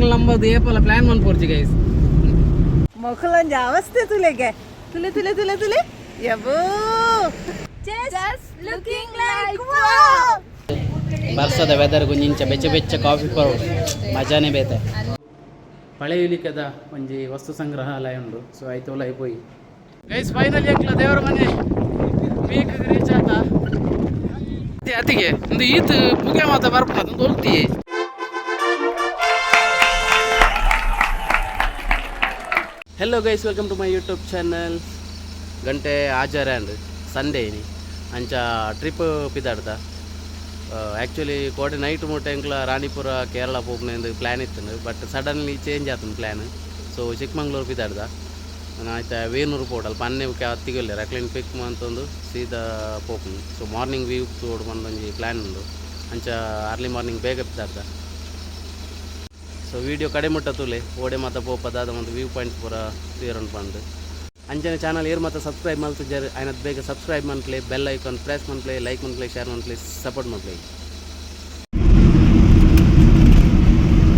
लागला नंबर दे पला प्लान मन पोरची गाइस मोखलन जावस्ते तुले काय तुले यबो just looking like wow ಬರ್ಸದ ವೆದರ್ ಗುಂಜಿಂಚ ಬೆಚ್ಚ ಬೆಚ್ಚ ಕಾಫಿ ಕೊಡು ಮಜಾನೇ ಬೇತೆ ಪಳೆಯುಲಿಕದ ಒಂಜಿ ವಸ್ತು ಸಂಗ್ರಹಾಲಯ ಉಂಡು ಸೊ ಐತೋಲ ಐಪೋಯಿ ಗೈಸ್ ಫೈನಲಿ ಎಂಕ್ಲ ದೇವರ ಮನೆ ಪೀಕ್ ರೀಚ್ ಆತ ಅತಿಗೆ ಒಂದು ಈತ್ ಪುಗೆ ಮಾತ ಬರ್ಪದ ಒಂದು ಹೋಗ್ತಿ hello guys welcome to my YouTube channel ಗಂಟೆ ಆಜಾರ ಅಂಡ್ ಸಂಡೇ ಅಂಚ ಟ್ರಿಪ್ ಪಿದಾಡ್ದ ಆ್ಯಕ್ಚುಲಿ ಕೋಡೆ ನೈಟ್ ಮುಟ್ಟೆಂಕ್ಲ ರಾಣಿಪುರ ಕೇರಳ ಪೋಪುನೆಂದು ಪ್ಲ್ಯಾನ್ ಇತ್ತು ಬಟ್ ಸಡನ್ಲಿ ಚೇಂಜ್ ಆತನ ಪ್ಲ್ಯಾನ್ ಸೊ ಚಿಕ್ಕಮಂಗ್ಳೂರು ಪಿದಾಡ್ದ ಆಯ್ತು ವೇಣೂರು ಪೋಟಲ್ ಪನ್ನೆ ಹತ್ತಿಗೊಲ್ಲ ರಕ್ಲಿನ್ ಪಿಕ್ ಅಂತಂದು ಸೀದಾ ಪೋಪುನು ಸೊ ಮಾರ್ನಿಂಗ್ ವ್ಯೂ ತೋಡು ಬಂದೊಂದು ಪ್ಲ್ಯಾನ್ ಉಂಡು ಅಂಚ ಅರ್ಲಿ ಮಾರ್ನಿಂಗ್ ಬೇಗ ಪಿದಾಡ್ದ ಸೊ ವೀಡಿಯೋ ಕಡೆ ಮುಟ್ಟ ತುಲೆ ಓಡೆ ಮಾತ ಪೋಪದಾದ ಒಂದು ವ್ಯೂ ಪಾಯಿಂಟ್ ಪೂರ ಕ್ಲಿಯರ್ ಉಂಟು ಬಂದು ಅಂಚನೆ ಚಾನಲ್ ಏರು ಮಾತ್ರ ಸಬ್ಸ್ಕ್ರೈಬ್ ಮಾಡ್ತಿದ್ದಾರೆ ಆಯ್ನದು ಬೇಗ ಸಬ್ಸ್ಕ್ರೈಬ್ ಮಾಡ್ಲಿ ಬೆಲ್ ಐಕಾನ್ ಪ್ರೆಸ್ ಮಾಡ್ಲಿ ಲೈಕ್ ಮಾಡ್ಲಿ ಶೇರ್ ಮಾಡ್ಲಿ ಸಪೋರ್ಟ್ ಮಾಡ್ಲಿ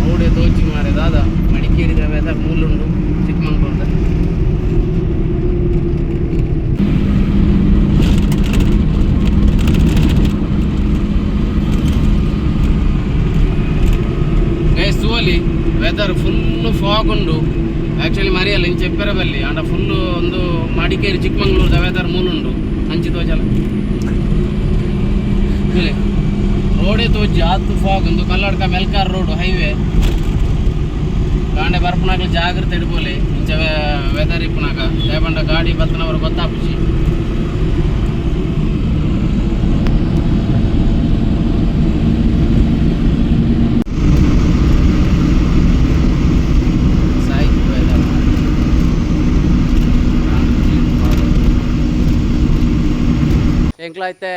ಔಡೆ ತೋಚಿ ಮಾರೆ ದಾದ ಮಡಿಕೇರಿ ವೆದರ್ ಮೂಲುಂಡು ಚಿಕ್ಕಮಂಗ್ಳೂರ್ದ ಗೈಸ್ ತೂವಲಿ ವೆದರ್ ಫುಲ್ಲು ಫಾಗ್ ಉಂಡು యాక్చువల్లీ మరి అలా ఇంక చెప్పారా బల్లి అంటే ఫుల్ ಒಂದು మడికేరి చిక్కమంగళూరు ವೆದರ್ ಮೂಲುಂಡು ಅಂಚಿ ತೋಜಲ ರೋಡೇ ತೋಜಿ ಆತು ಫಾಗ್ ಒಂದು ಕಲ್ಲಡ್ಕ ಮೆಲ್ಕಾರ್ ರೋಡ್ ಹೈವೇ ಗಾಂಡೆ ಬರ್ಪನಾಗ್ಲಿ ಜಾಗ್ರತೆ ಇಡ್ಬೋಲಿ ಇಂಚ ವೆದರ್ ಇಪ್ಪನಾಗ ಲೇಪಂಡ ಗಾಡಿ ಬತ್ತನವರು ಗೊತ್ತಾಪುಚಿ ಎಂಕ್ಲ ಐತೆ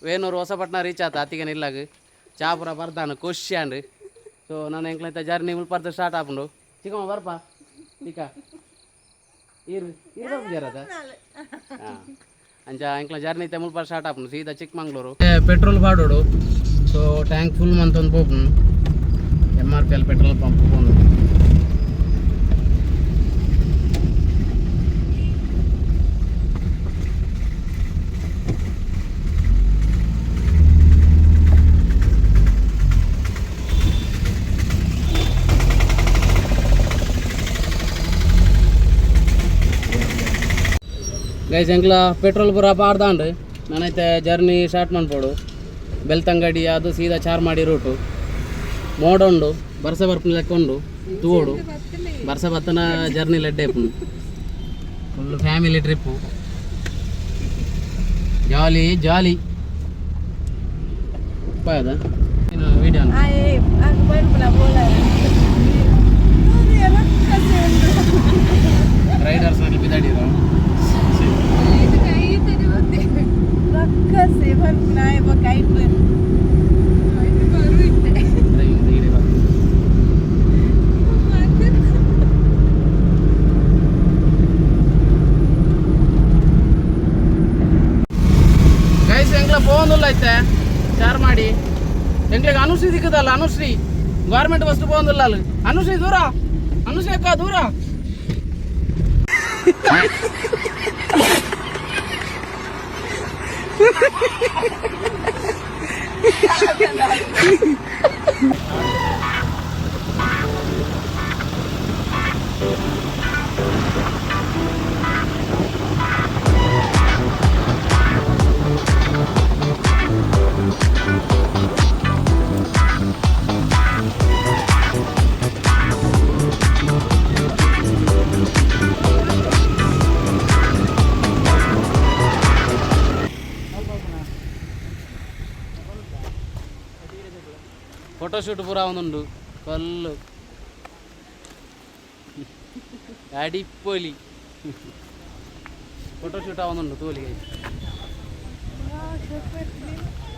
ವೇಣೂರು ಹೊಸಪಟ್ಟಣ ರೀಚ್ ಆತ ಅತ್ತಿಗೆ ನಿಲ್ಲಾಗ ಚಾಪುರ ಬರ್ತಾನು ಖುಷಿ ಅಂಡ್ ಸೊ ನಾನು ಎಂಕ್ಲೈತೆ ಜರ್ನಿ ಮುಲ್ಪರ್ದು ಸ್ಟಾರ್ಟ್ ಆಪುಂಡು ಚಿಕ್ಕಮ್ಮ ಬರ್ಪ ಚಿಕ್ಕ ಜರದ ಹಾಂ ಅಂಚ ಎಂಕ್ಲ ಜರ್ನಿ ಐತೆ ಮುಲ್ಪರ್ ಸ್ಟಾರ್ಟ್ ಆಪುಂಡು ಸೀದಾ ಚಿಕ್ಕಮಂಗ್ಳೂರು ಪೆಟ್ರೋಲ್ ಬಾಡೋಡು ಸೊ ಟ್ಯಾಂಕ್ ಫುಲ್ ಮಂತೊಂದು ಪೋಪುನು MRPL ಪೆಟ್ರೋಲ್ ಪಂಪ್ ಪೋನು ಗೈಸ್ ಎಂಕ್ಲ ಪೆಟ್ರೋಲ್ ಪೂರ ಪಾಡ್ದಾಂಡು ನಾನೈತೆ ಜರ್ನಿ ಸ್ಟಾರ್ಟ್ ಮಾಡ್ಬೋಡು ಬೆಳ್ತಂಗಡಿ ಅದು ಸೀದಾ ಚಾರ್ಮಾಡಿ ರೂಟು ಮೋಡ ಉಂಡು ಬರ್ಸ ಬರ್ಪನ ಲೆಕ್ಕ ಉಂಡು ತೂಡು ಬರ್ಸ ಬತ್ತನ ಜರ್ನಿ ಲೆಡ್ಡೆ ಪುಂಡು ಫುಲ್ ಫ್ಯಾಮಿಲಿ ಟ್ರಿಪ್ಪು ಜಾಲಿ ಜಾಲಿ ಪಾಯದ ಏನು ವೀಡಿಯೋ ರೈಡರ್ಸ್ ನಲ್ಲಿ ಬಿದ್ದಾಡಿರೋ ಗೈಸ್ ಎಂಗ್ಲ ಪೋಂದುಲ್ಲ ಐತೆ ಚಾರ್ ಮಾಡಿ ಎಂಗ್ಲಿಗೆ ಅನುಶ್ರೀ ದಿಕ್ಕದಲ್ಲ ಅನುಶ್ರೀ ಗೌರ್ಮೆಂಟ್ ಬಸ್ ಪೋಂದುಲ್ಲ ಅಲ್ಲಿ ಅನುಶ್ರೀ ದೂರ ಅನುಶ್ರೀ ಅಕ್ಕ ದೂರ ಫೋಟೋಶೂಟ್ ಪೂರ ಒಂದುಂಡು ಕಲ್ಲು ಅಡಿಪೊಲಿ ಫೋಟೋಶೂಟ್ ಒಂದುಂಡು ತೋಲಿಗೆ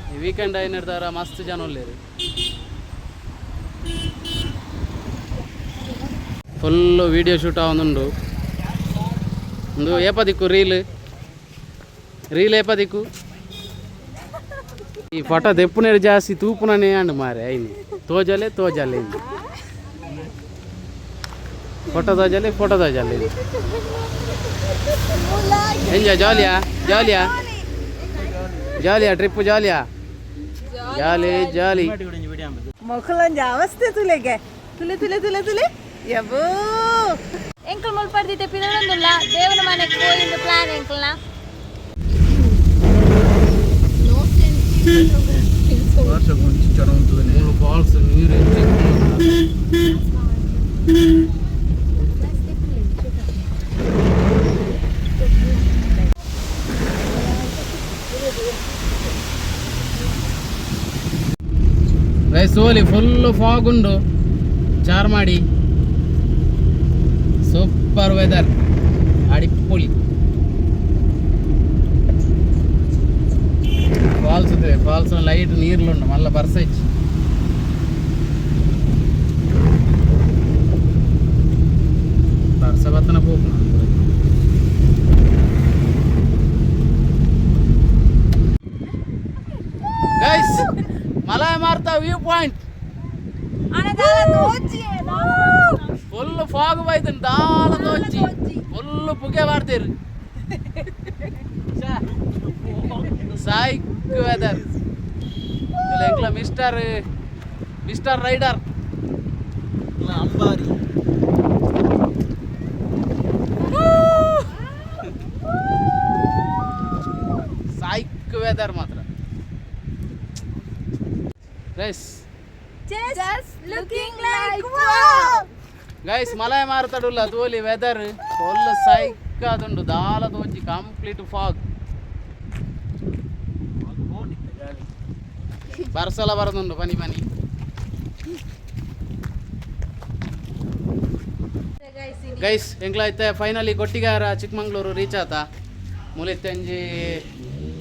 ಈ ವೀಕೆಂಡ್ ಏನು ಹಿಡ್ದಾರ ಮಸ್ತ್ ಜನ ಒಳ್ಳೆಯರು ಫುಲ್ಲು ವೀಡಿಯೋ ಶೂಟ್ ಒಂದುಂಡು ಒಂದು ಏಪದಿಕ್ಕು ರೀಲ್ ಏಪದಿಕ್ಕು ఈ ఫోటో దెప్పునే జాస్తి తూపుననే అండి మారే అయింది తోజలే ಫೋಟೋ ತೋಜಲ್ಲಿ ಎಂಜಾಯ್ ಜಾಲಿಯಾ ಟ್ರಿಪ್ ಜಾಲಿ మొక్కలంజ అవస్థే తులేగే ತುಲೆ ಯಬ್ಬೋ ಎಂಕಲ್ ಮುಲ್ಪಡ್ದಿತ್ತೆ ಪಿನೊಂದುಲ್ಲ ದೇವನ ಮನೆಗೆ ಹೋಗಿಂದು ಪ್ಲಾನ್ ಎಂಕಲ್ನ ಫಾಲ್ಸ್ ನೀರು ಸೋಲಿ ಫುಲ್ ಫಾಗ್ ಉಂಡು ಚಾರ್ಮಾಡಿ ಸೂಪರ್ ವೆದರ್ ಅಡಿಪೊಳಿ ಫಾಲ್ಸ್ ಲೈಟ್ ನೀರ್లుండు మళ్ళీ బర్సైచ్ బర్సబత్తన పోకు గైస్ మలై మార్తా వ్యూ పాయింట్ ಫುಲ್ ಫಾಗ್ ಬೈತನ್ ದಾಳ ತೋಚಿ ಫುಲ್ ಪುಗೆ ಮಾಡ್ತೀರಿ ಸೈಕ್ ವೆದರ್ ಎಂಕ್ಲ mister rider Ambari psych weather ಮಾತ್ರ guys just looking like wow guys ಮಲೈ ಮಾರ್ತಾಡುಲ್ಲ ತೋಲಿ ವೆದರ್ ಫುಲ್ ಸೈಕ್ ಅದುಂಡು ದಾಲ ತೋಚಿ ಕಂಪ್ಲೀಟ್ ಫಾಗ್ ಬರ್ಸಲ ಬರದುಂಡು ಪನಿ ಗೈಸ್ ಎಂಕ್ಲ ಐತೆ ಫೈನಲಿ ಕೊಟ್ಟಿಗಾರ ಚಿಕ್ಕಮಂಗ್ಳೂರು ರೀಚ್ ಆತ ಮುಲಿತ್ತೆ ಒಂಜಿ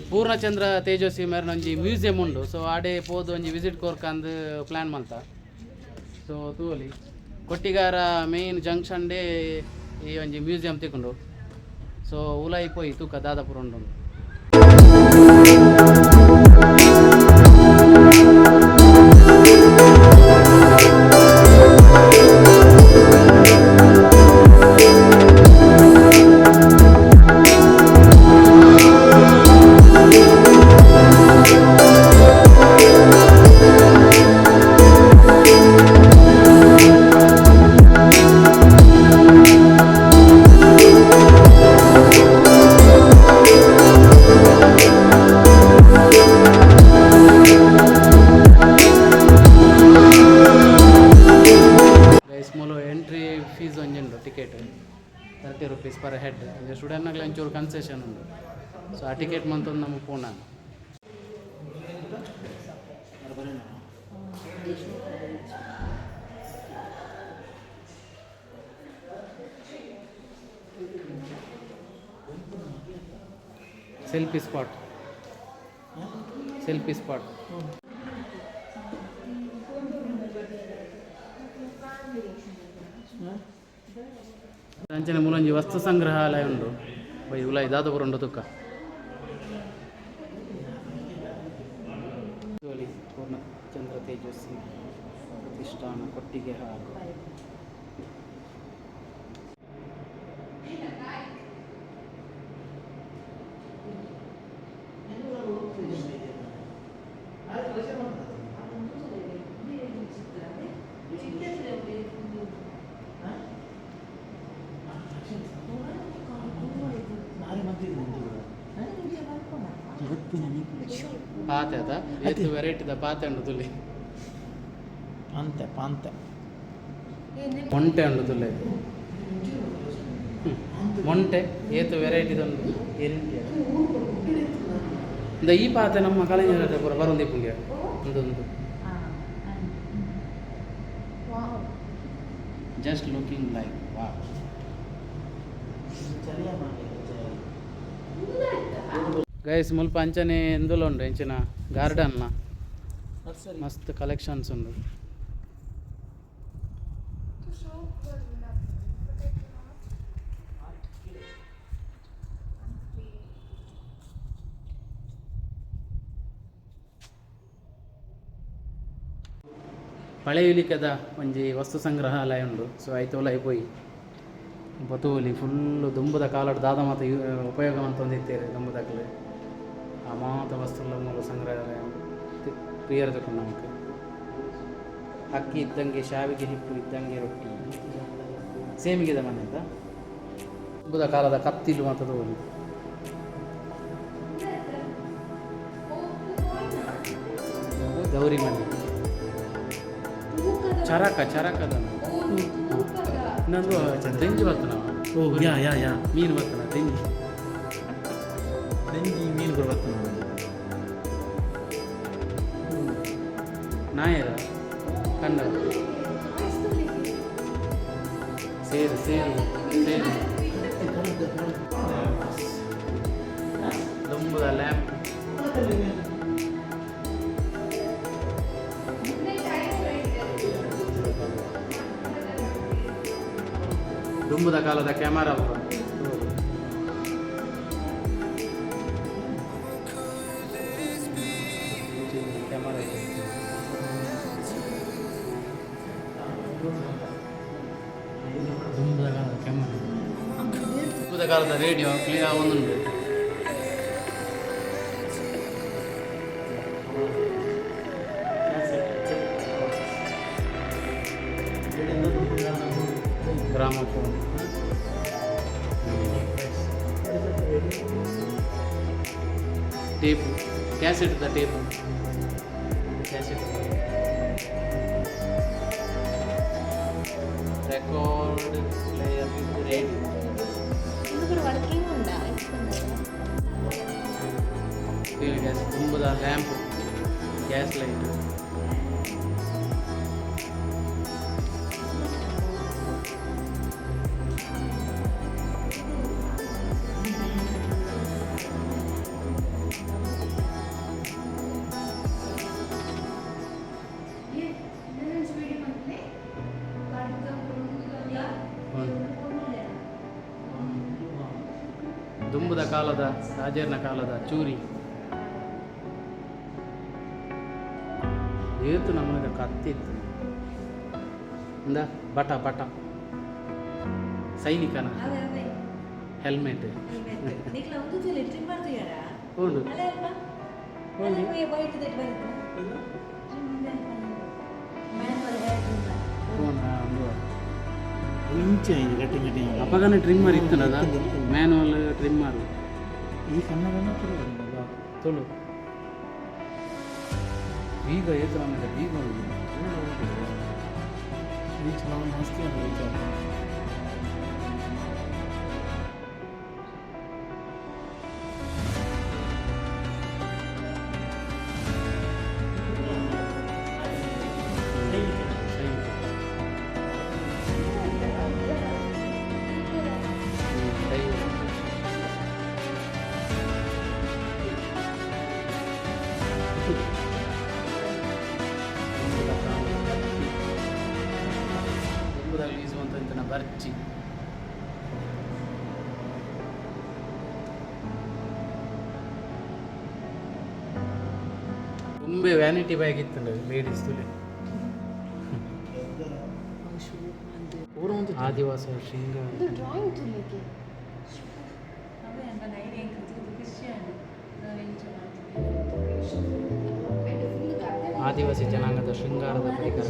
ಪೂರ್ಣಚಂದ್ರ ತೇಜಸ್ವಿ ಮೇರೆ ಒಂಜಿ ಮ್ಯೂಸಿಯಂ ಉಂಡು ಸೊ ಆಡೆ ಪೋದು ಒಂಜಿ ವಿಸಿಟ್ ಕೋರ್ಕಂದು ಪ್ಲ್ಯಾನ್ ಮಲ್ತ ಸೊ ತೂಲಿ ಕೊಟ್ಟಿಗಾರ ಮೇನ್ ಜಂಕ್ಷನ್ ಡೇ ಈ ಒಂಜಿ ಮ್ಯೂಸಿಯಂ ತಿಕ್ಕೊಂಡು ಸೊ ಉಲಾಯಿ ಪೋಯಿ ತೂಕ ದಾದಾಪುರ ಉಂಡು ಫೀಸ್ ಒಂಜುಂಡು ಟಿಕೆಟ್ 30 ರೂಪೀಸ್ ಪರ್ ಹೆಡ್ ಅಂದರೆ ಸ್ಟೂಡೆಂಟ್ನಾಗಲಿ ಒಂಚೂರು ಕನ್ಸೆಷನ್ ಉಂಡು ಸೊ ಆ ಟಿಕೆಟ್ ಮಂತೊಂದು ನಮಗೆ ಪೂರ್ಣ ಸೆಲ್ಫಿ ಸ್ಪಾಟ್ ಅಂಚನೆ ಮೂಲೊಂಜಿ ವಸ್ತು ಸಂಗ್ರಹಾಲಯ ಉಂಡು ಬೈ ಉಲಾಯಿ ದಾದಾಪುರ ಉಂಡು ತುಕ್ಕ ಪೂರ್ಣಚಂದ್ರ ತೇಜಸ್ವಿ ಪ್ರತಿಷ್ಠಾನ ಕೊಟ್ಟಿಗೆಹಾರ ಪಾತೆ ಅದ ಎಷ್ಟು ವೆರೈಟಿದ ಪಾತೆ ಉಂಡು ತುಲಿ ಪಾಂತೆ ಮೊಂಟೆ ಉಂಡು ತುಲೆ ಮೊಂಟೆ ಏತು ವೆರೈಟಿದೊಂದು ಇಂದ ಈ ಪಾತೆ ನಮ್ಮ ಕಲೆಂಜರ ಪೂರ ಬರೊಂದಿಪ್ಪುಂಗೆ ಒಂದೊಂದು just looking like wow guys ಮುಲ್ಪ ಅಂಚನೆ ಎಂದುಲ ಉಂಡು ಎಂಚಿನ ಗಾರ್ಡನ್ಲ ಮಸ್ತ್ ಕಲೆಕ್ಷನ್ಸ್ ಉಂಡು ಪಳೆಯುಲಿಕದ ಒಂಜಿ ವಸ್ತು ಸಂಗ್ರಹಾಲಯ ಉಂಡು ಸೊ ಐತೋಲ ಪೋಯಿ ಬತೂಲಿ ಫುಲ್ಲು ದುಂಬುದ ಕಾಲಡ್ ದಾದ ಮಾತ ಉಪಯೋಗ ಅಂತ ಹೊಂದಿತ್ತೇವೆ ದುಂಬುದಕ್ಕಲೆ ಆ ಮಾತ ವಸ್ತುಗಳ ಮೂಲ ಸಂಗ್ರಹಾಲಯ ಪ್ರಿಯರ ತಗೊಂಡು ನಮಗೆ ಅಕ್ಕಿ ಇದ್ದಂಗೆ ಶಾವಿಗೆ ಹಿಟ್ಟು ಇದ್ದಂಗೆ ರೊಟ್ಟಿ ಸೇಮಿಗೆದ ಮನೆ ಅಂತ ದುಂಬುದ ಕಾಲದ ಕತ್ತಿಲು ಮಾತ ತೋಲಿ ಗೌರಿ ಮನೆ ಚರಕದ ಇನ್ನೊಂದು ತೆಂಜಿ ಬರ್ತನ ಮೀನು ಬರ್ತನ ತೆಂಜಿ ಮೀನು ಬರ್ತನ ನಾಯರ ಕಂಡ ಸೇರು ದುಂಬುದ ಲ್ಯಾಂಪ್ ದುಂಬುದ ಕಾಲದ ಕ್ಯಾಮರಾ ದುಂಬುದ ಕಾಲದ ರೇಡಿಯೋ ಕ್ಲಿಯರ್ ಒಂದುಂಟು ಗ್ರಾಮಫೋನ್ ಟೇಪು ಕ್ಯಾಸೆಟ್ದ tape cassette record player radio working ఉందా ಗ್ಯಾಸ್ ದುಂಬುದ ಲ್ಯಾಂಪ್ ಗ್ಯಾಸ್ ಲೈಟ್ ದುಂಬುದ ಕಾಲದ ರಾಜೇರ್ನ ಕಾಲದ ಚೂರಿ ಏತು ನಮ್ಮನೆ ಕತ್ತಿತ್ತು ಇಂದ ಬಟ ಸೈನಿಕನ ಹೆಲ್ಮೆಟ್ ಹೌದು ಅಪ್ಪಗನ ಟ್ರಿಮ್ಮರ್ ಇತ್ತನದ ಮ್ಯಾನುವಲ್ ಟ್ರಿಮ್ಮರ್ ಈ ಸಣ್ಣ ತುಳು ಈಗ ಏತು ನಮಗೆ ಈಗ ನಾವು ಮಸ್ತಿ ಯೂಸುವಂಥ ಬರ್ಚಿ ತುಂಬೆ ವ್ಯಾನಿಟಿ ಬ್ಯಾಗ್ ಇತ್ತು ಲೇಡೀಸ್ ತುಲೆ ಆದಿವಾಸ ಶೃಂಗಾರ ಆದಿವಾಸಿ ಜನಾಂಗದ ಶೃಂಗಾರದ ಪರಿಕರ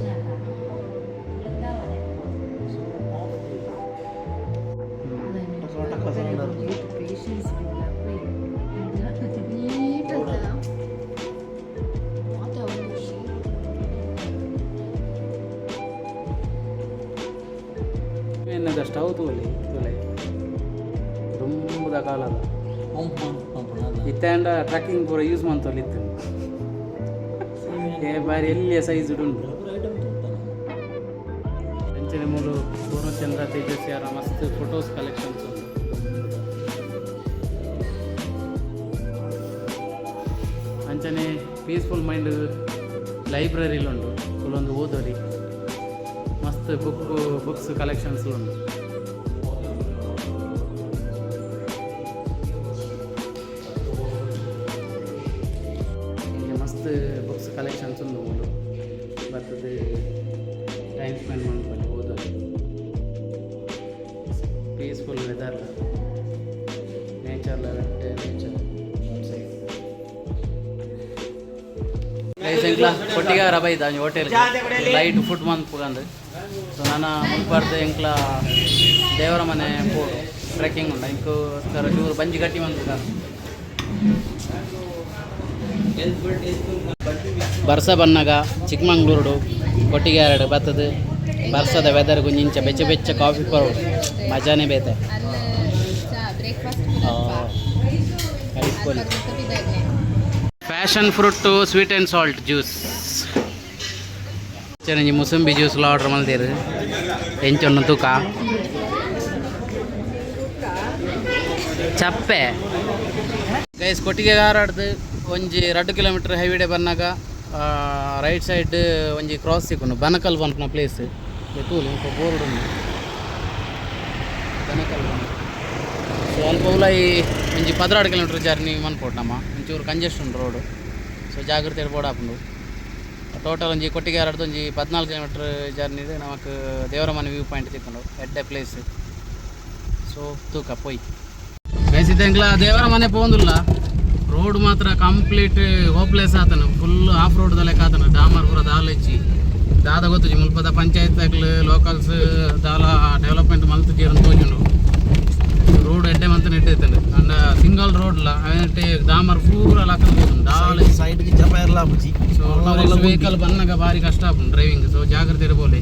ಏನದ ಸ್ಟವ್ ತೋಲಿ ತುಂಬದ ಕಾಲದ ಇತ್ತಂಡ ಟ್ರಕ್ಕಿಂಗ್ ಪೂರ ಯೂಸ್ ಮಾಡ್ತೊಲಿತ್ತು ಬಾರಿ ಎಲ್ಲಿಯ ಸೈಜ್ ಉಂಟು ಅಂಚನೆ ಮೂಲು ಪೂರ್ಣಚಂದ್ರ ತೇಜಸ್ವಿಯರ ಮಸ್ತ್ ಫೋಟೋಸ್ ಕಲೆಕ್ಷನ್ಸ್ ಉಂಟು ಅಂಚನೆ ಪೀಸ್ಫುಲ್ ಮೈಂಡ್ ಲೈಬ್ರರಿಲಿ ಉಂಟು ಕೆಲವೊಂದು ಓದೋರಿ ಮಸ್ತ್ ಬುಕ್ಸ್ ಕಲೆಕ್ಷನ್ಸ್ ಉಂಟು ಮಸ್ತ್ ಬುಕ್ಸ್ ಕಲೆಕ್ಷನ್ಸ್ ಉಂಟು ಮೂಲು ಬರ್ತದೆ ಟೈಮ್ ಸ್ಪೆಂಡ್ ಮಾಡ್ಕೊಂಡು ಓದೋದು ವೆದರ್ ನೇಚರ್ಲ ವೆಟ್ಟೆ ನೇಚರ್ ಗೈಸ್ ಎಂಕ್ಲ ಕೊಟ್ಟಿಗಾರ ಬೈದ ಹೋಟೆಲ್ ಲೈಟ್ ಫುಡ್ ಮಂತ್ ಪುಗಂದು ಸೊ ನಾನು ಮುಲ್ಬಾರ್ದು ಎಂಕ್ಲ ದೇವರ ಮನೆ ಪೋಡು ಟ್ರೆಕ್ಕಿಂಗ್ ಉಂಡ ಇಂಕೋಸ್ಕರ ಚೂರು ಬಂಜಿ ಗಟ್ಟಿ ಮಂತ್ ಬರ್ಸ ಬನ್ನಗ ಚಿಕ್ಕಮಂಗ್ಳೂರು ಕೊಟ್ಟಿಗೆರಡು ಬರ್ತದೆ ಬರ್ಸದ ವೆದರ್ ಗುಂಜಿಂಚ ಬೆಚ್ಚ ಬೆಚ್ಚ ಕಾಫಿ ಕೊರೋಡು ಮಜಾನೇ ಬೇತೆ passion fruit sweet and salt juice ಚರಂಜಿ ಮುಸಂಬಿ ಜ್ಯೂಸ್ಲ ಆರ್ಡ್ರ್ ಮಲ್ತೀರಿ ಎಂಚೊಂದು ತೂಕ ಚಪ್ಪೆ ಗೈಸ್ ಕೊಟ್ಟಿಗೆ ಹಾರಾಡ್ದು ಒಂಜಿ 2 ಕಿಲೋಮೀಟರ್ ಹೈವೇಡೆ ಬನ್ನಾಗ ರೈಟ್ ಸೈಡ್ ಒಂಜಿ ಕ್ರಾಸ್ ಸಿಕ್ಕುಂಡು ಬನಕಲ್ ಪನ್ಪುನ ಪ್ಲೇಸ್ ತೂಲು ಇಂಕೊ ಬೋರ್ಡ್ ಉಂಡು ಬನಕಲ್ ಸೊ ಅಲ್ಪ ಉಲಾಯಿ ಒಂಜಿ 16 ಕಿಲೋಮೀಟರ್ ಜರ್ನಿ ಮನ್ಪೋಡು ನಮ್ಮ ಒಂಚೂರು ಕಂಜೆಸ್ಟ್ ಉಂಡು ರೋಡು ಸೊ ಜಾಗ್ರತೆ ಬೋರ್ಡ್ ಹಾಕೊಂಡು ಟೋಟಲ್ ಒಂಜಿ ಕೊಟ್ಟಿಗೆ ಹಾರಾಡ್ದು ಒಂಜಿ 14 ಕಿಲೋಮೀಟರ್ ಜರ್ನಿ ನಮಕ್ ದೇವರ ಮನೆ ವ್ಯೂ ಪಾಯಿಂಟ್ ತಿಕ್ಕೊಂಡು ಎಡ್ಡೆ ಪ್ಲೇಸ್ ಸೊ ತೂಕ ಪೊಯ್ ಬೇಸಿದ್ದಂಗ್ಲ ದೇವರ ಮನೆ ಪೋಂದುಲ್ಲ ರೋಡ್ ಮಾತ್ರ ಕಂಪ್ಲೀಟ್ ಹೋಪ್ಲೆಸ್ ಆತನು ಫುಲ್ ಆಫ್ ರೋಡ್ ಲೆಕ್ಕ ಆತನು ಡಾಮರ್ ಪೂರ ದಾಲೆಚ್ಚಿ ದಾದ ಗೊತ್ತು ಮುಲ್ಪದ ಪಂಚಾಯತ್ ಲೋಕಲ್ಸ್ ದಾಲ ಡೆವಲಪ್ಮೆಂಟ್ ಮಲ್ತು ಅಂತ ತೋಜುಂಡು ರೋಡ್ ಎಡ್ಡೆ ಮಂತ ನೆಟ್ಟೈತಂಡು ಅಂಡ ಸಿಂಗಲ್ ರೋಡ್ಲ ಅದೇ ಡಾಮರ್ ಪೂರ ಲಕ್ಕ ದಾಲೆ ಸೈಡ್ಗೆ ಜಪ ಇರಲ್ಲ ಬುಜ್ಜಿ ಸೊ ವೆಹಿಕಲ್ ಬನ್ನಾಗ ಭಾರಿ ಕಷ್ಟ ಆಪುಂಡು ಡ್ರೈವಿಂಗ್ ಸೊ ಜಾಗ್ರತೆ ಇರ್ಬೋಲೆ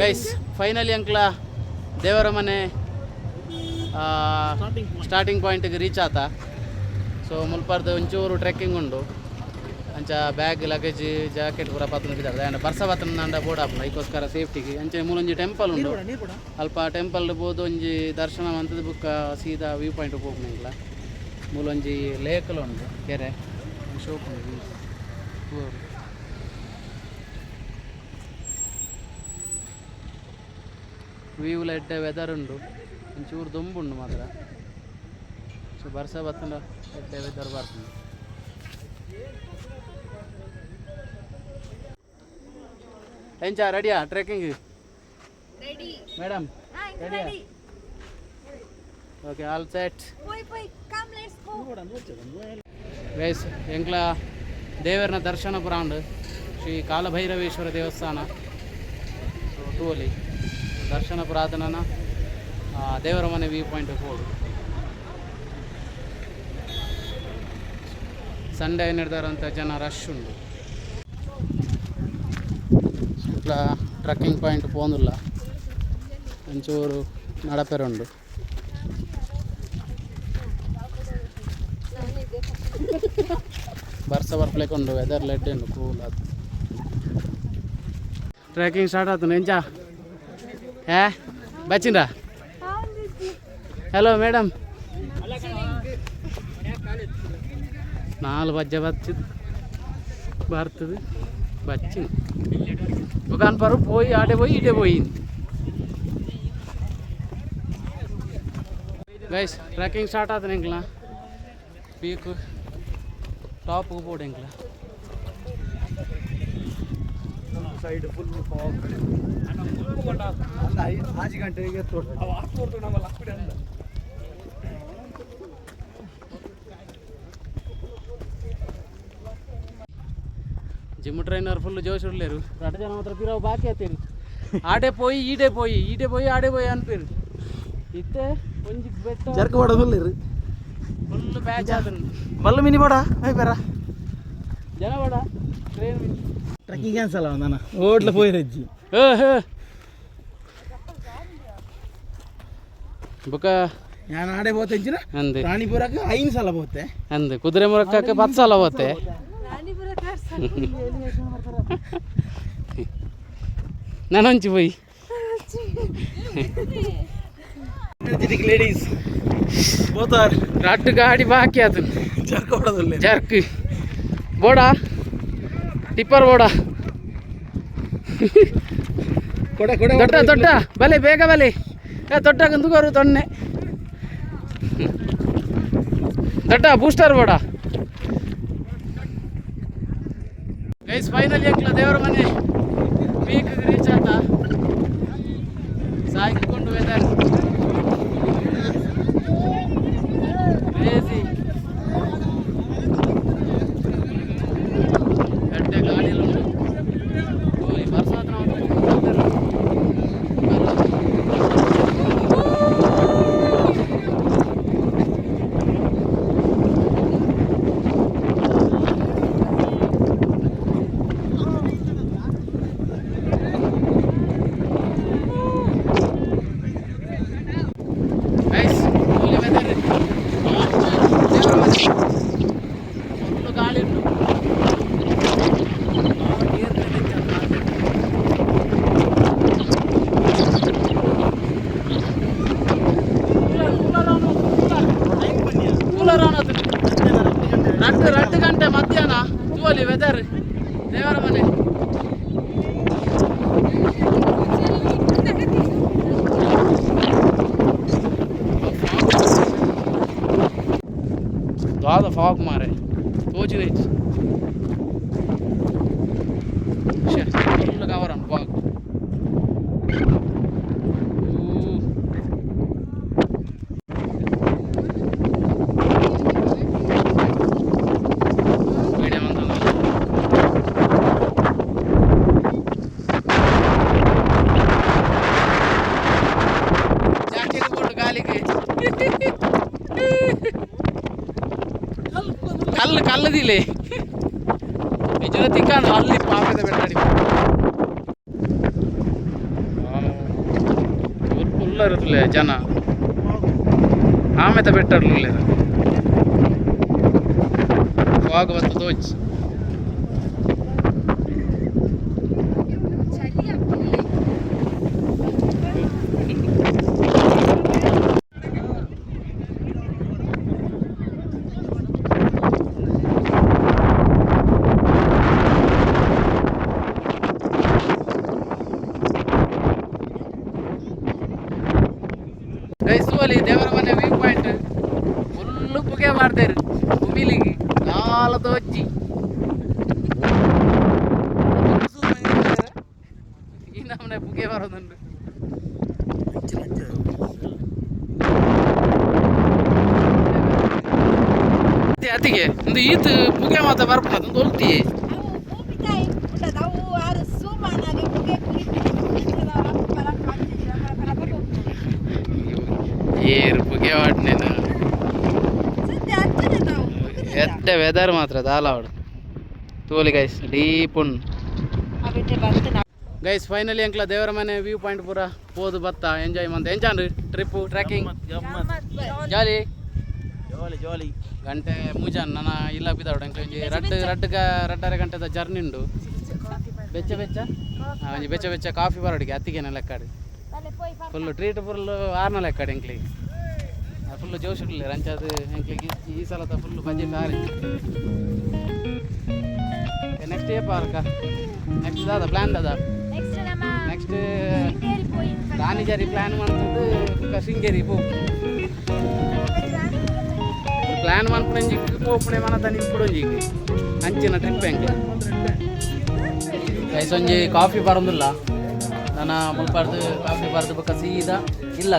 ಗೈಸ್ ಫೈನಲಿ ಅಂಕ್ಲ ದೇವರ ಮನೆ ಸ್ಟಾರ್ಟಿಂಗ್ ಪಾಯಿಂಟ್ಗೆ ರೀಚ್ ಆತ ಸೊ ಮುಲ್ಪಾರ್ದು ಒಂಚೂರು ಟ್ರೆಕ್ಕಿಂಗ್ ಉಂಡು ಅಂಚ ಬ್ಯಾಗ್ ಲಗೇಜ್ ಜಾಕೆಟ್ ಪೂರ ಪತ್ತನ ಬಿದ್ದಾಡ್ದೆ ಆ್ಯಂಡ್ ಬರ್ಸ ಬತ್ತನ ಅಂಡ ಬೋರ್ಡ್ ಆಪುಂಡು ಅದಕ್ಕೋಸ್ಕರ ಸೇಫ್ಟಿಗೆ ಅಂಚೆ ಮೂಲೊಂಜಿ ಟೆಂಪಲ್ ಉಂಡು ಅಲ್ಪ ಟೆಂಪಲ್ ಬೋದು ಒಂಜಿ ದರ್ಶನ ಮಂತದ ಬುಕ್ಕ ಸೀದಾ ವ್ಯೂ ಪಾಯಿಂಟ್ ಹೋಗ್ನ ಇಲ್ಲ ಮೂಲೊಂಜಿ ಲೇಕಲ್ ಉಂಡು ಕೆರೆ ಶೋಕ್ ಉಂಡು ವ್ಯೂಲ ಎಡ್ಡೆ ವೆದರ್ ಉಂಡು ಒಂಚೂರು ದೊಂಬುಂಡು ಮಾತ್ರ ಸೊ ಬರ್ಸ ಬತ್ತಂಡ ಎಡ್ಡೆ ವೆದರ್ ಬರ್ತದೆ ಎಂಚ ರೆಡಿಯಾ ಟ್ರೆಕ್ಕಿಂಗ್ ಮೇಡಮ್ ರೆಡಿಯಾ ಓಕೆ ಆಲ್ ಸೆಟ್ ಗೈಸ್ ಎಂಕ್ಲ ದೇವರನ ದರ್ಶನ ಪುರಾಂಡು ಶ್ರೀ ಕಾಲಭೈರವೇಶ್ವರ ದೇವಸ್ಥಾನ ಸೊ ಟೂಲಿ ದರ್ಶನ ಪುರಾತನನ ದೇವರ ಮನೆ ವ್ಯೂ ಪಾಯಿಂಟ್ ಹೋಡು ಸಂಡೇ ನಡೆದಾರಂಥ ಜನ ರಶ್ ಉಂಡು ಟ್ರಕ್ಕಿಂಗ್ ಪಾಯಿಂಟ್ ಪೋಂದುಲ್ಲ ಒಂಚೂರು ನಡಪೆರುಂಡು ಬರ್ಸ ಬರ್ಪ್ಲೇಕೊಂಡು ವೆದರ್ ಲೆಡ್ ಉಂಡು ಕೂಲ್ ಅದು ಟ್ರೆಕ್ಕಿಂಗ್ ಸ್ಟಾರ್ಟ್ ಆಯ್ತು ಎಂಚ ಬಚ್ಚಿಂಡ್ರಾ ಹಲೋ ಮೇಡಮ್ 4 ಬಜ್ಜೆ ಬರ್ತದೆ బచ్చి దుకాణం పరు పోయి ఆడే పోయి ఇటే పోయింది గైస్ ట్రెక్కింగ్ స్టార్ట్ అవుతుంది ఇంకలా పీక్ ಟಾಪ್ಗೆ ಬೋರ್ಡ್ ಇಂಕಲ ಸೈಡ್ ಫುಲ್ ಫಾಗ್ ಅಲ್ಲ 5 ಗಂಟೆಗೆ ತೋರ್ತು ನಮ್ಮಲ್ಲ ಅಕ್ಕಡೆ ಅಂದ జిమ్ ట్రైనర్ ఫుల్ జోష్ లేరు రట జనం మాత్రం పిరవు బాకీ అవుతారు ఆడే పోయి ఈడే పోయి ఆడే పోయి అనిపారు ఇస్తే కొంచెం బెట్ట జరక పడలేరు ఫుల్ బ్యాచ్ అవుతుంది మళ్ళీ మిని పడా అయిపోయారా జన పడా ట్రైన్ ట్రెక్కింగ్ క్యాన్సల్ అవుందన్న ఓట్ల పోయి రజ్జి ಬುಕ್ಕ ನಾನು ಆಡೆ ಹೋಗ್ತಾ ಇದ್ದೀನಿ ಅಂದೆ ರಾಣಿಪುರಕ್ಕೆ 5 ಸಲ ಹೋಗ್ತೆ ಅಂದೆ ಕುದುರೆ ಮುರಕ್ಕಕ್ಕೆ 10 ಸಲ ಹೋಗ್ತೆ ನಾನು ಹಂಚಿ ಹೋಯ್ ಲೇಡೀಸ್ ಬೋತಾರ್ ರಟ್ಟು ಗಾಡಿ ಬಾಕಿ ಅದು ಜರ್ಕ ಹೊಡೋದಿಲ್ಲ ಜರ್ಕ್ ಬೋಡ ಟಿಪ್ಪರ್ ಬೋಡ ಕೊಡ ಕೊಡ ದೊಡ್ಡ ದೊಡ್ಡ ಬಲೆ ಬೇಗ ಬಲೆ ದೊಡ್ಡ ಗಂದುಗೋರು ತೊನ್ನೆ ದೊಡ್ಡ ಬೂಸ್ಟರ್ ಬೋಡ ಗೈಸ್ ಫೈನಲಿ ಅಂಕ್ಲ ದೇವರ ಮನೆ ಪೀಕ್ ರೀಚ್ ಆತ ಸಾಯ್ಕೊಂಡು ವೆದರ್ ಕಲ್ಲದಿಲೆ ನಿಜ ತಿಕ್ಕಂದು ಅಲ್ಲಿ ಪಾಪದ ಬೆಟ್ಟಾಡಿ ಫುಲ್ಲ ಇರುತ್ತಲೆ ಜನ ಆಮೆತ ಬೆಟ್ಟರ್ಲಿಲ್ಲ ಫಾಗ್ ಬತ್ತು ತೋಚ್ ಗೈಸುವಲ್ಲಿ ದೇವರ ಮನೆ ವ್ಯೂ ಪಾಯಿಂಟ್ ಫುಲ್ಲು ಪುಗೆ ಮಾಡ್ತಾರೆ ಕುಮಿಲಿಗೆ ಕಾಲ ತೋಚಿ ಈ ನಮ್ಮನೆ ಪುಗೆ ಬರೋದುಂಟು ಅತಿಗೆ ಒಂದು ಈತ್ ಪುಗೆ ಮಾತ ಬರ್ಪುನ ಒಂದು ಹೊಲ್ತಿ ಏರು ಪುಗೆ ವಾಟ್ನೇನು ಎಡ್ಡ ವೆದರ್ ಮಾತ್ರ ದಾಲಾವಡು ತೋಲಿ ಗೈಸ್ ಡೀಪ್ ಉಂಡು ಗೈಸ್ ಫೈನಲಿ ಅಂಕ್ಲ ದೇವರ ಮನೆ ವ್ಯೂ ಪಾಯಿಂಟ್ ಪೂರ ಹೋದು ಬತ್ತ ಎಂಜಾಯ್ ಮಂತ ಎಂಜಾನ್ರಿ ಟ್ರಿಪ್ಪು ಟ್ರೆಕ್ಕಿಂಗ್ ಜಾಲಿ ಜಾಲಿ ಗಂಟೆ ಮುಜಾನ್ ನನ್ನ ಇಲ್ಲ ಬಿದ್ದಾವಡು ಅಂಕ್ಲ ಒಂಜಿ ರಡ್ಡರೆ ಗಂಟೆದ ಜರ್ನಿ ಉಂಡು ಬೆಚ್ಚ ಒಂಜಿ ಬೆಚ್ಚ ಕಾಫಿ ಬರೋಡಿಗೆ ಅತ್ತಿಗೆನ ಲೆಕ್ಕಾಡಿ ಫುಲ್ಲು ಟ್ರೀಟ್ ಫುಲ್ಲು ಆರ್ನ ಲೆಕ್ಕಾಡಿ ಎಂಕ್ಲಿಗೆ ಫುಲ್ಲು ಜೋಶ್ ಇಡಲಿ ರಂಚದು ಎಂಕ್ಲಿಗೆ ಈ ಸಲದ ಫುಲ್ಲು ಬಜೆಟ್ ಆರಿ ನೆಕ್ಸ್ಟ್ ಏ ಪಾರ್ಕ ನೆಕ್ಸ್ಟ್ ದಾದ ಪ್ಲ್ಯಾನ್ ದಾದ ನೆಕ್ಸ್ಟ್ ರಾಣಿಜಾರಿ ಪ್ಲ್ಯಾನ್ ಮಾಡ್ತದ್ದು ಶೃಂಗೇರಿ ಪೋ ಪ್ಲ್ಯಾನ್ ಮಾಡ್ಕೊಂಡಿ ಪೋಪಣೆ ಮನದ ನಿಂತ್ಕೊಡೊಂಜಿ ಅಂಚಿನ ಟ್ರಿಪ್ ಹೆಂಗೆ ಗೈಸ್ ಒಂಜಿ ಕಾಫಿ ಬರೋದಿಲ್ಲ ನಾನು ಮುಲ್ಪಾರ್ದು ಕಾಫಿ ಬರ್ದು ಬಕ್ಕ ಸೀದಾ ಇಲ್ಲ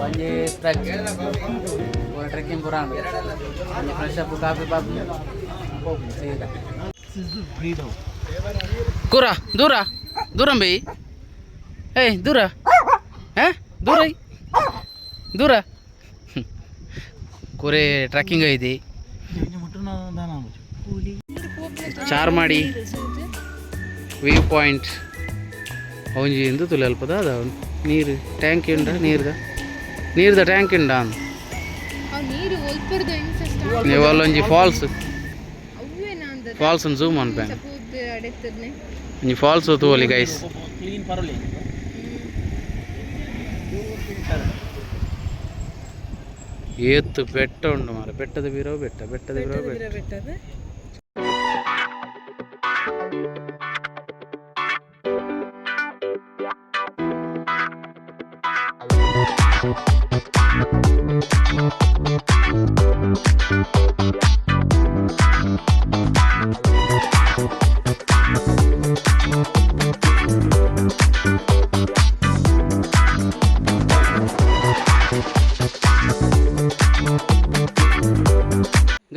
ಒಂಜಿ ಟ್ರೆಕ್ಕಿಂಗ್ ಪೂರ ಒಂಜಿ ಫ್ರೆಶ್ ಅಪ್ ಕಾಫಿ ಬರ್ದು ಹೋಗಿ ಸೀದಾ ಕೂರ ದೂರಂ ಬೈ ಏಯ್ ದೂರ ದೂರ ಕೂರೆ ಟ್ರೆಕ್ಕಿಂಗ್ ಐತಿ ಚಾರ್ಮಾಡಿ ವ್ಯೂ ಪಾಯಿಂಟ್ ಅವನಿಗೆ ಎಂದು ತುಲೆ ಅಲ್ಪದ ಅದ ನೀರು ಟ್ಯಾಂಕ್ ಉಂಡ ನೀರ್ದ ಟ್ಯಾಂಕ್ ಉಂಡ ನೀವು ಅಲ್ಲೊಂಜಿ ಫಾಲ್ಸ್ ಝೂಮ್ ಅನ್ಪೇನ್ ಒಂಜಿ ಫಾಲ್ಸ್ ತೋಲಿ ಗೈಸ್ ಕ್ಲೀನ್ ಪರಲಿ ಏತ್ತು ಬೆಟ್ಟ ಉಂಡು ಮಾರ ಬೆಟ್ಟದ ಬೀರೋ ಬೆಟ್ಟ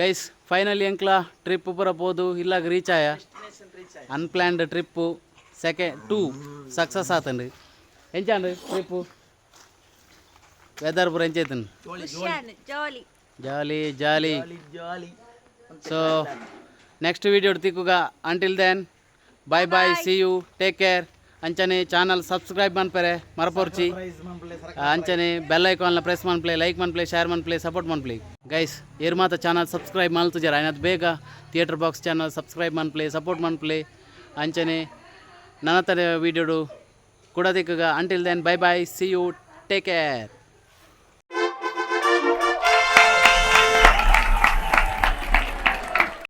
ಗೈಸ್ ಫೈನಲಿ ಎಂಕ್ಲ ಟ್ರಿಪ್ ಪೂರ ಪೋದು ಇಲ್ಲಾಗ ರೀಚ್ ಆಯ ಅನ್ಪ್ಲ್ಯಾನ್ಡ್ ಟ್ರಿಪ್ಪು ಟೂ ಸಕ್ಸಸ್ ಆತಂಡು ಎಂಚಾಂಡು ಟ್ರಿಪ್ಪು ವೆದರ್ ಪೂರ ಎಂಚೈತನ್ ಜಾಲಿ ಸೊ ನೆಕ್ಸ್ಟ್ ವಿಡಿಯೋ ತಿಕ್ಕುಗ until then bye see you take care ಅಂಚನೆ ಚಾನಲ್ ಸಬ್ಸ್ಕ್ರೈಬ್ ಮನ್ಪರೆ ಮರಪೋರ್ಚಿ ಅಂಚನೆ ಬೆಲ್ ಐಕಾನ್ನ ಪ್ರೆಸ್ ಮನ್ಪ್ಲೆ ಲೈಕ್ ಮನ್ಪ್ಲೆ ಶೇರ್ ಮನ್ಪ್ಲೆ ಸಪೋರ್ಟ್ ಮನ್ಪ್ಲೆ ಗೈಸ್ ಏರ್ ಮಾತ ಚಾನಲ್ ಸಬ್ಸ್ಕ್ರೈಬ್ ಮಲ್ತುಜಾರ ಆಯ್ನದು ಬೇಗ ಥಿಯೇಟರ್ ಬಾಕ್ಸ್ ಚಾನಲ್ ಸಬ್ಸ್ಕ್ರೈಬ್ ಮನ್ಪ್ಲೆ ಸಪೋರ್ಟ್ ಮನ್ಪ್ಲೆ ಅಂಚನೆ ನನ್ನ ತರ ವಿಡಿಯೋಡು ಕೂಡ ತಿಕ್ಕುಗ until then bye see you take care.